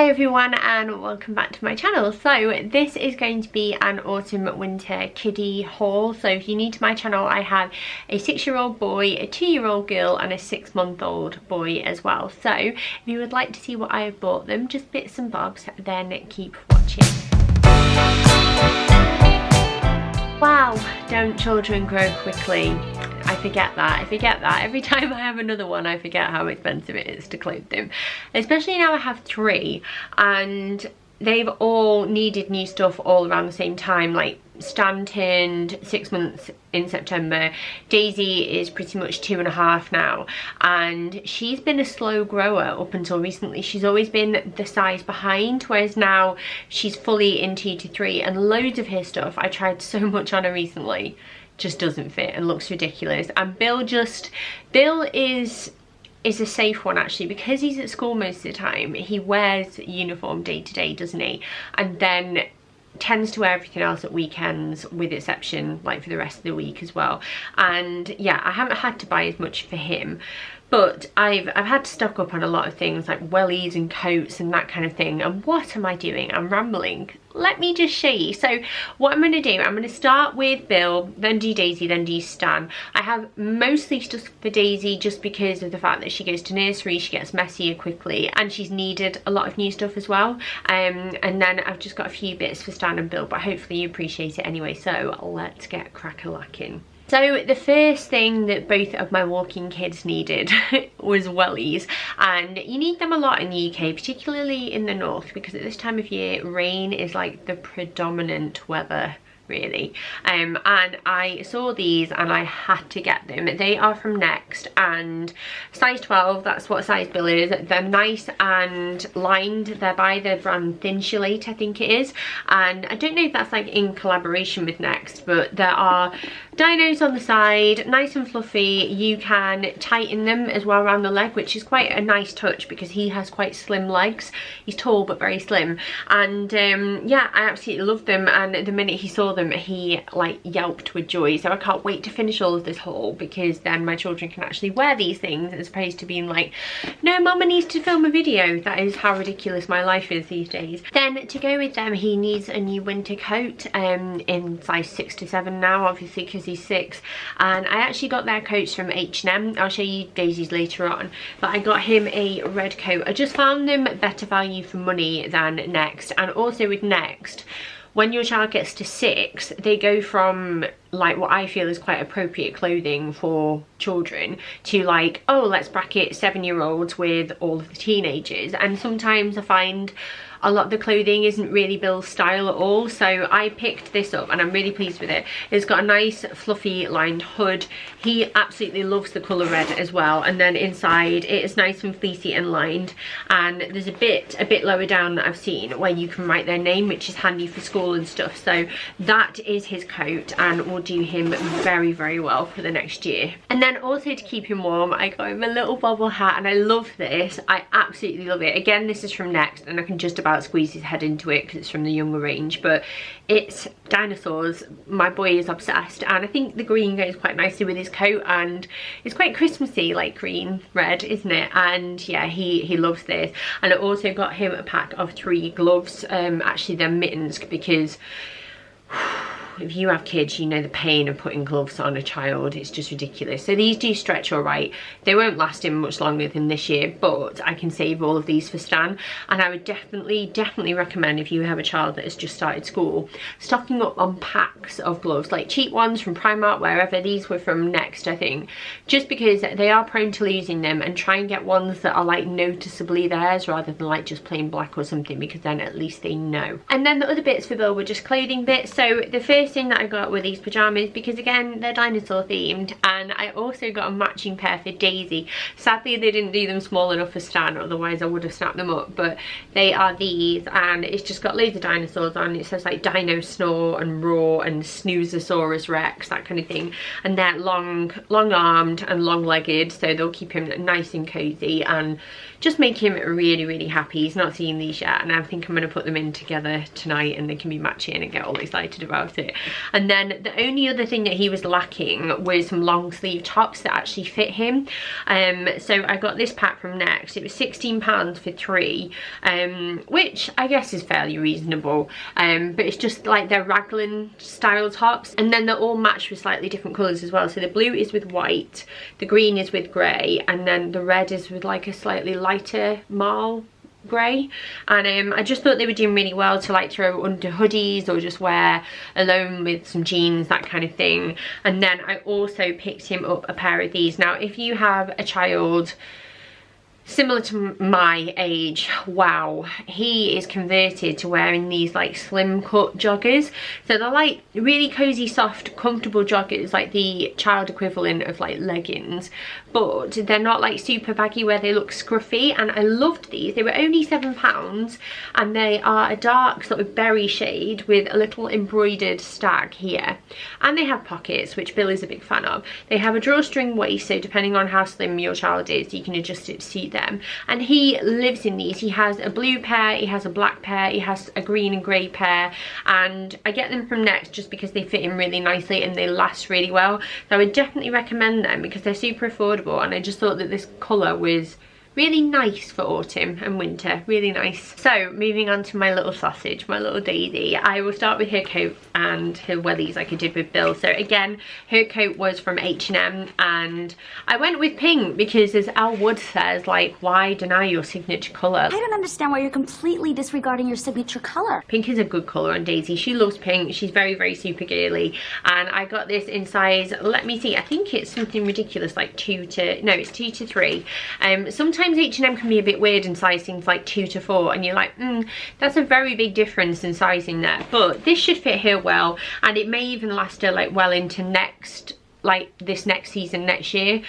Hello everyone and welcome back to my channel. So this is going to be an autumn winter kiddie haul. So if you're new to my channel, I have a 6-year-old boy, a 2-year-old girl and a 6-month-old boy as well. So if you would like to see what I have bought them, just bits and bobs, then keep watching. Wow, don't children grow quickly? I forget that. Every time I have another one, I forget how expensive it is to clothe them. Especially now I have 3 and they've all needed new stuff all around the same time. Like Stan turned 6 months in September. Daisy is pretty much 2.5 now, and she's been a slow grower up until recently. She's always been the size behind, whereas now she's fully in 2 to 3, and loads of his stuff, I tried so much on her recently, just doesn't fit and looks ridiculous. And Bill is a safe one actually, because he's at school most of the time. He wears uniform day to day, doesn't he, and then tends to wear everything else at weekends, with exception like for the rest of the week as well. And yeah, I haven't had to buy as much for him, but I've had to stock up on a lot of things like wellies and coats and that kind of thing. And what am I doing? I'm rambling. Let me just show you. So what I'm going to do, I'm going to start with Bill, then do Daisy, then do Stan. I have mostly stuff for Daisy just because of the fact that she goes to nursery, she gets messier quickly, and she's needed a lot of new stuff as well. And then I've just got a few bits for Stan and Bill, but hopefully you appreciate it anyway. So let's get crack-a-lacking. So the first thing that both of my walking kids needed was wellies, and you need them a lot in the UK, particularly in the north, because at this time of year rain is like the predominant weather really. And I saw these and I had to get them. They are from Next and size 12, that's what size Bill is. They're nice and lined. They're by the brand Thinsulate, I think it is, and I don't know if that's like in collaboration with Next, but there are dinos on the side, nice and fluffy. You can tighten them as well around the leg, which is quite a nice touch because he has quite slim legs. He's tall but very slim, and yeah, I absolutely love them. And the minute he saw them, he like yelped with joy. So I can't wait to finish all of this haul, because then my children can actually wear these things as opposed to being like, no, mama needs to film a video. That is how ridiculous my life is these days. Then to go with them, he needs a new winter coat in size 6 to 7 now, obviously because he's 6. And I actually got their coats from H&M. I'll show you Daisy's later on, but I got him a red coat. I just found them better value for money than Next. And also with Next, when your child gets to 6, they go from like what I feel is quite appropriate clothing for children to like, oh, let's bracket 7-year-olds with all of the teenagers. And sometimes I find a lot of the clothing isn't really Bill's style at all. So I picked this up and I'm really pleased with it. It's got a nice fluffy lined hood. He absolutely loves the colour red as well. And then inside it is nice and fleecy and lined. And there's a bit lower down that I've seen where you can write their name, which is handy for school and stuff. So that is his coat and will do him very, very well for the next year. And then also to keep him warm, I got him a little bobble hat, and I love this. I absolutely love it. Again, this is from Next and I can just about squeeze his head into it because it's from the younger range, but it's dinosaurs. My boy is obsessed, and I think the green goes quite nicely with his coat, and it's quite Christmassy, like green red, isn't it? And yeah, he loves this. And I also got him a pack of 3 gloves. Actually they're mittens, because if you have kids, you know the pain of putting gloves on a child. It's just ridiculous. So these do stretch all right. They won't last him much longer than this year, but I can save all of these for Stan. And I would definitely recommend, if you have a child that has just started school, stocking up on packs of gloves, like cheap ones from Primark, wherever. These were from Next, I think, just because they are prone to losing them, and try and get ones that are like noticeably theirs rather than like just plain black or something, because then at least they know. And then the other bits for Bill were just clothing bits. So the first thing that I got were these pajamas, because again they're dinosaur themed, and I also got a matching pair for Daisy. Sadly they didn't do them small enough for Stan, otherwise I would have snapped them up, but they are these, and it's just got loads of dinosaurs on. It says like Dino Snore and Roar and Snoozosaurus Rex, that kind of thing, and they're long armed and long legged, so they'll keep him nice and cozy and just make him really, really happy. He's not seen these yet, and I think I'm going to put them in together tonight and they can be matching and get all excited about it. And then the only other thing that he was lacking was some long sleeve tops that actually fit him. So I got this pack from Next. It was £16 for 3, which I guess is fairly reasonable, but it's just like they're raglan style tops, and then they're all matched with slightly different colours as well. So the blue is with white, the green is with grey, and then the red is with like a slightly lighter marl grey. And I just thought they were doing really well to like throw under hoodies or just wear alone with some jeans, that kind of thing. And then I also picked him up a pair of these. Now if you have a child similar to my age, wow, he is converted to wearing these like slim cut joggers. So they're like really cozy, soft, comfortable joggers, like the child equivalent of like leggings, but they're not like super baggy where they look scruffy. And I loved these. They were only £7, and they are a dark sort of berry shade with a little embroidered stag here, and they have pockets, which Bill is a big fan of. They have a drawstring waist, so depending on how slim your child is, you can adjust it to suit them. And he lives in these. He has a blue pair, he has a black pair, he has a green and grey pair, and I get them from Next just because they fit him really nicely and they last really well. So I would definitely recommend them because they're super affordable, and I just thought that this colour was really nice for autumn and winter, really nice. So moving on to my little sausage, my little Daisy, I will start with her coat and her wellies like I did with Bill. So again, her coat was from H&M, and I went with pink because, as Al Wood says, like, why deny your signature colour? I don't understand why you're completely disregarding your signature colour. Pink is a good colour on Daisy. She loves pink. She's very, very super girly, and I got this in size, let me see, I think it's something ridiculous like 2 to 3. Sometimes H&M can be a bit weird in sizing like 2 to 4, and you're like, that's a very big difference in sizing there. But this should fit her well, and it may even last her like well into this next season next year,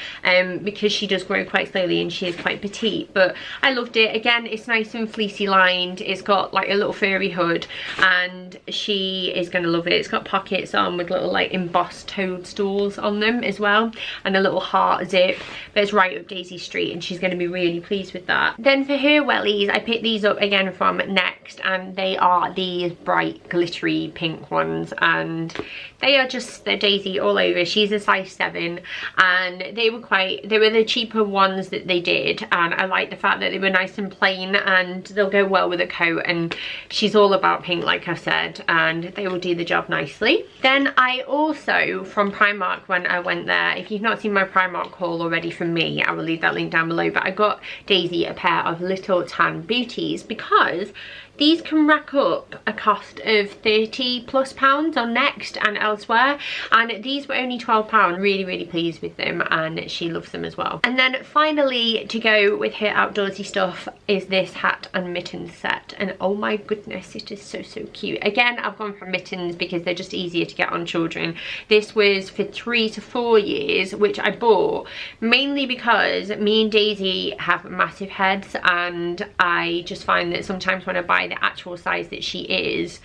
because she does grow quite slowly and she is quite petite. But I loved it. Again, it's nice and fleecy lined, it's got like a little furry hood, and she is going to love it. It's got pockets on with little like embossed toadstools on them as well, and a little heart zip, but it's right up Daisy Street and she's going to be really pleased with that. Then for her wellies, I picked these up again from Next, and they are these bright glittery pink ones, and they are just, they're Daisy all over. She's a size 7, and they were the cheaper ones that they did, and I like the fact that they were nice and plain, and they'll go well with a coat, and she's all about pink like I said, and they will do the job nicely. Then I also, from Primark when I went there, if you've not seen my Primark haul already from me, I will leave that link down below, but I got Daisy a pair of little tan booties because these can rack up a cost of £30+ on Next and elsewhere, and these were only £12. Really, really pleased with them, and she loves them as well. And then finally, to go with her outdoorsy stuff, is this hat and mittens set, and oh my goodness, it is so, so cute. Again, I've gone for mittens because they're just easier to get on children. This was for 3 to 4 years, which I bought mainly because me and Daisy have massive heads, and I just find that sometimes when I buy the actual size that she is,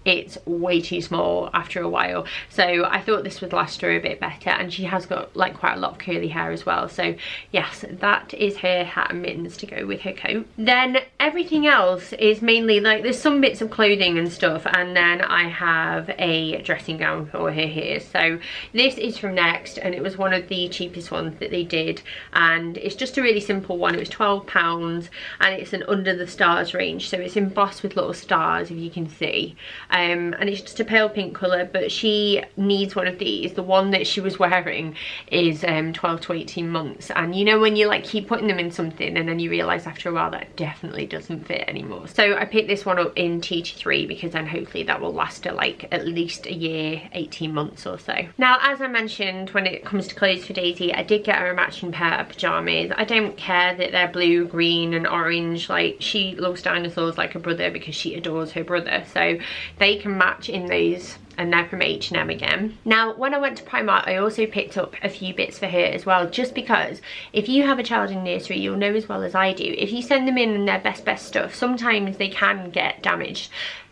it's way too small after a while. So I thought this would last her a bit better, and she has got like quite a lot of curly hair as well. So yes, that is her hat and mittens to go with her coat. Then everything else is mainly like, there's some bits of clothing and stuff, and then I have a dressing gown for her here. So this is from Next, and it was one of the cheapest ones that they did, and it's just a really simple one. It was £12, and it's an under the stars range, so it's embossed with little stars, if you can see. And it's just a pale pink colour, but she needs one of these. The one that she was wearing is 12 to 18 months, and you know when you like keep putting them in something and then you realise after a while that it definitely doesn't fit anymore. So I picked this one up in 2 to 3 because then hopefully that will last her like at least a year, 18 months or so. Now, as I mentioned, when it comes to clothes for Daisy, I did get her a matching pair of pyjamas. I don't care that they're blue, green and orange. Like, she loves dinosaurs like her brother because she adores her brother, so they can match in those, and they're from H&M again. Now, when I went to Primark, I also picked up a few bits for her as well, just because if you have a child in nursery, you'll know as well as I do, if you send them in their best stuff, sometimes they can get damaged.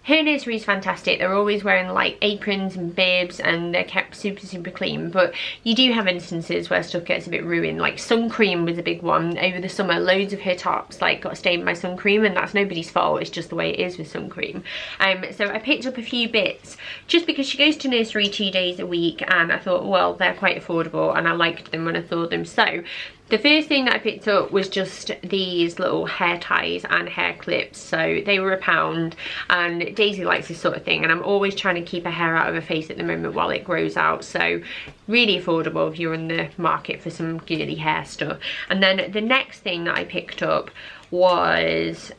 Her nursery is fantastic. They're always wearing like aprons and bibs and they're kept super clean, but you do have instances where stuff gets a bit ruined. Like sun cream was a big one over the summer. Loads of her tops like got stained by sun cream, and that's nobody's fault, it's just the way it is with sun cream. So I picked up a few bits just because she goes to nursery 2 days a week, and I thought, well, they're quite affordable and I liked them when I saw them. So the first thing that I picked up was just these little hair ties and hair clips. So they were £1, and Daisy likes this sort of thing, and I'm always trying to keep her hair out of her face at the moment while it grows out. So really affordable if you're in the market for some girly hair stuff. And then the next thing that I picked up was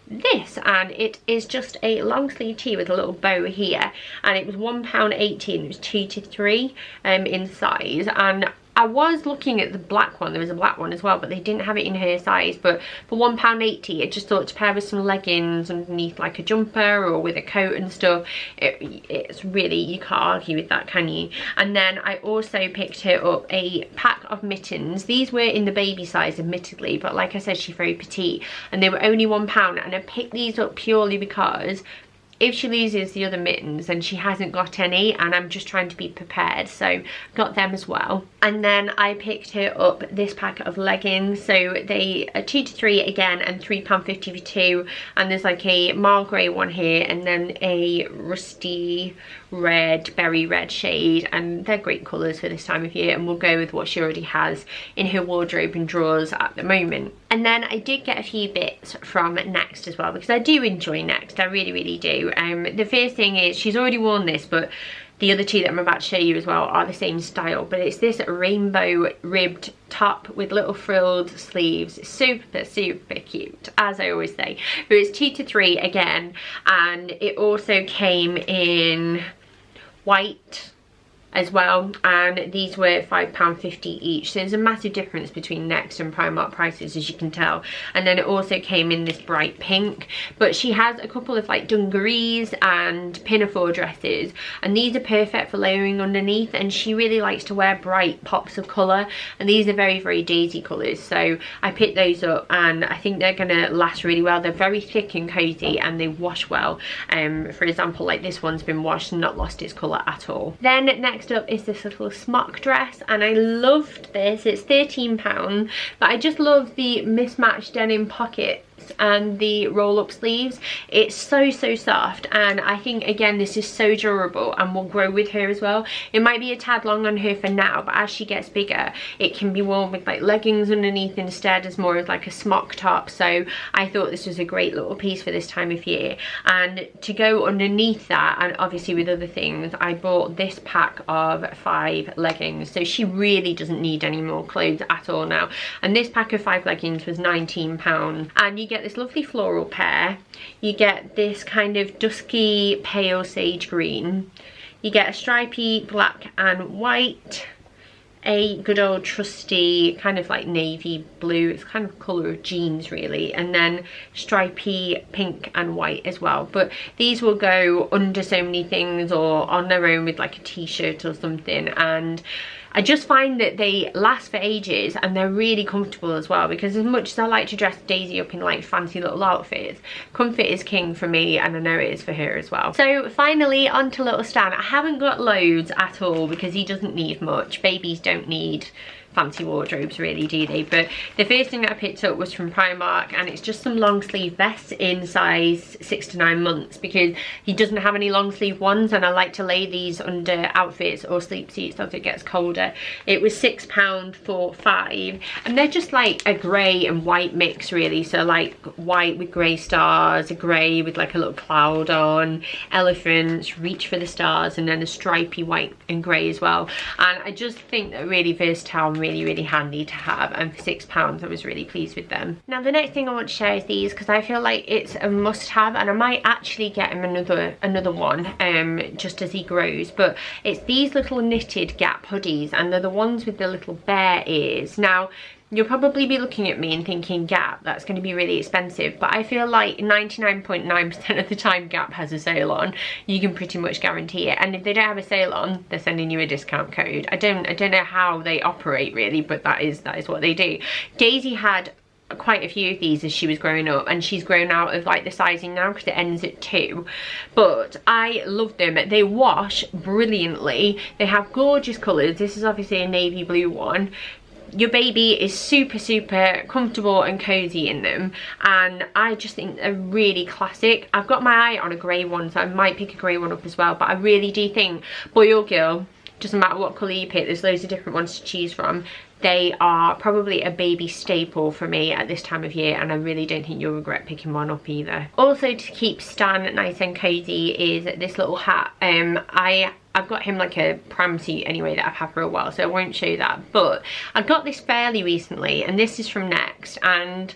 this, and it is just a long sleeve tee with a little bow here, and it was £1.80 and it was 2 to 3 in size. And I was looking at the black one, there was a black one as well, but they didn't have it in her size. But for £1.80, I just thought to pair with some leggings underneath like a jumper or with a coat and stuff, it's really, you can't argue with that, can you? And then I also picked her up a pack of mittens. These were in the baby size admittedly, but like I said, she's very petite, and they were only £1. And I picked these up purely because if she loses the other mittens, then she hasn't got any, and I'm just trying to be prepared, so got them as well. And then I picked her up this pack of leggings. So they are 2 to 3 again, and £3.50 for 2. And there's like a marl grey one here, and then a rusty red, berry red shade, and they're great colours for this time of year, and we'll go with what she already has in her wardrobe and drawers at the moment. And then I did get a few bits from Next as well, because I do enjoy Next, I really do. The first thing is, she's already worn this, but the other two that I'm about to show you as well are the same style, but it's this rainbow ribbed top with little frilled sleeves. Super cute, as I always say. But it's 2 to 3 again, and it also came in white as well, and these were £5.50 each. So there's a massive difference between Next and Primark prices, as you can tell. And then it also came in this bright pink, but she has a couple of like dungarees and pinafore dresses, and these are perfect for layering underneath, and she really likes to wear bright pops of colour, and these are very Daisy colours. So I picked those up, and I think they're gonna last really well. They're very thick and cosy, and they wash well. For example, like this one's been washed and not lost its colour at all. Then next up is this little smock dress, and I loved this. It's £13, but I just love the mismatched denim pockets and the roll-up sleeves. It's so soft, and I think again this is so durable and will grow with her as well. It might be a tad long on her for now, but as she gets bigger it can be worn with like leggings underneath instead, as more of like a smock top. So I thought this was a great little piece for this time of year. And to go underneath that, and obviously with other things, I bought this pack of 5 leggings. So she really doesn't need any more clothes at all now, and this pack of 5 leggings was £19. And you get this lovely floral pair, you get this kind of dusky pale sage green, you get a stripy black and white, a good old trusty kind of like navy blue, it's kind of colour of jeans really, and then stripy pink and white as well. But these will go under so many things or on their own with like a t-shirt or something, and I just find that they last for ages, and they're really comfortable as well, because as much as I like to dress Daisy up in like fancy little outfits, comfort is king for me, and I know it is for her as well. So finally onto little Stan. I haven't got loads at all because he doesn't need much. Babies don't need fancy wardrobes really, do they? But the first thing that I picked up was from Primark, and it's just some long sleeve vests in size 6 to 9 months, because he doesn't have any long sleeve ones, and I like to lay these under outfits or sleep suits as it gets colder. It was £6 for 5, and they're just like a grey and white mix really. So like white with grey stars, a grey with like a little cloud on, elephants, reach for the stars, and then a stripy white and grey as well. And I just think they're really versatile, really handy to have, and for £6 I was really pleased with them. Now the next thing I want to share is these, because I feel like it's a must have, and I might actually get him another one just as he grows. But it's these little knitted Gap hoodies, and they're the ones with the little bear ears. Now you'll probably be looking at me and thinking, Gap, that's going to be really expensive, but I feel like 99.9% of the time Gap has a sale on. You can pretty much guarantee it, and if they don't have a sale on, they're sending you a discount code. I don't know how they operate really, but that is what they do. Daisy had quite a few of these as she was growing up, and she's grown out of like the sizing now because it ends at 2, but I love them. They wash brilliantly. They have gorgeous colours. This is obviously a navy blue one. Your baby is super comfortable and cozy in them, and I just think they're really classic. I've got my eye on a grey one, so I might pick a grey one up as well, but I really do think, boy or girl, doesn't matter what colour you pick, there's loads of different ones to choose from. They are probably a baby staple for me at this time of year, and I really don't think you'll regret picking one up either. Also, to keep Stan nice and cozy is this little hat. I've got him like a pram suit anyway that I've had for a while, so I won't show that, but I got this fairly recently, and this is from Next, and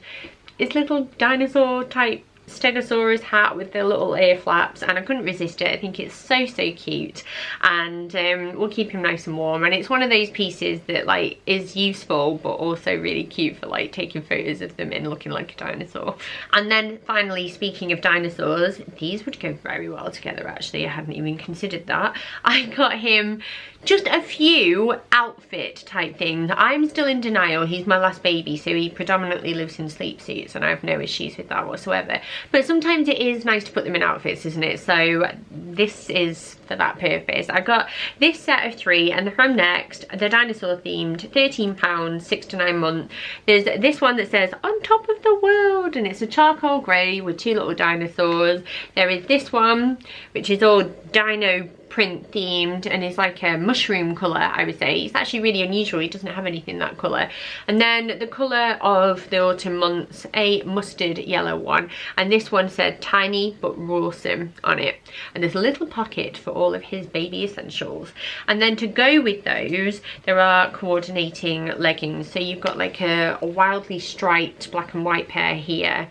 it's little dinosaur type Stegosaurus hat with the little ear flaps, and I couldn't resist it. I think it's so cute, and we'll keep him nice and warm, and it's one of those pieces that like is useful but also really cute for like taking photos of them in looking like a dinosaur. And then finally, speaking of dinosaurs, these would go very well together actually. I hadn't even considered that. I got him just a few outfit type things. I'm still in denial. He's my last baby, so he predominantly lives in sleep suits, and I have no issues with that whatsoever. But sometimes it is nice to put them in outfits, isn't it? So this is for that purpose. I got this set of 3, and they're from Next. They're dinosaur themed, £13, 6 to 9 months. There's this one that says on top of the world, and it's a charcoal grey with 2 little dinosaurs. There is this one which is all dino print themed, and is like a mushroom colour, I would say. It's actually really unusual. He doesn't have anything that colour. And then the colour of the autumn months, a mustard yellow one, and this one said tiny but rawsome on it, and there's a little pocket for all of his baby essentials. And then to go with those, there are coordinating leggings. So you've got like a wildly striped black and white pair here,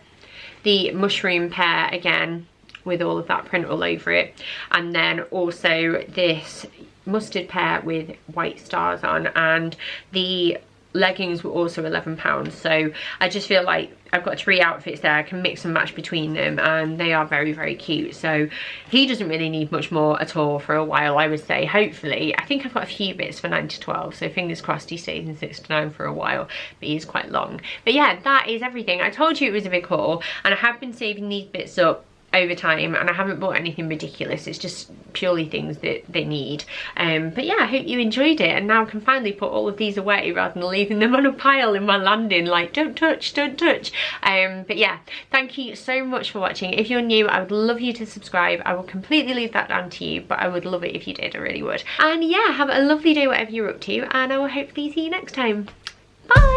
the mushroom pair again with all of that print all over it, and then also this mustard pair with white stars on, and the leggings were also £11. So I just feel like I've got 3 outfits there. I can mix and match between them, and they are very cute. So he doesn't really need much more at all for a while, I would say. Hopefully, I think I've got a few bits for 9 to 12, so fingers crossed he stays in 6 to 9 for a while, but he is quite long. But yeah, that is everything. I told you it was a big haul, and I have been saving these bits up over time, and I haven't bought anything ridiculous. It's just purely things that they need. But yeah, I hope you enjoyed it, and now I can finally put all of these away rather than leaving them on a pile in my landing like don't touch. But yeah, thank you so much for watching. If you're new, I would love you to subscribe. I will completely leave that down to you, but I would love it if you did. I really would. And yeah, have a lovely day whatever you're up to, and I will hopefully see you next time. Bye.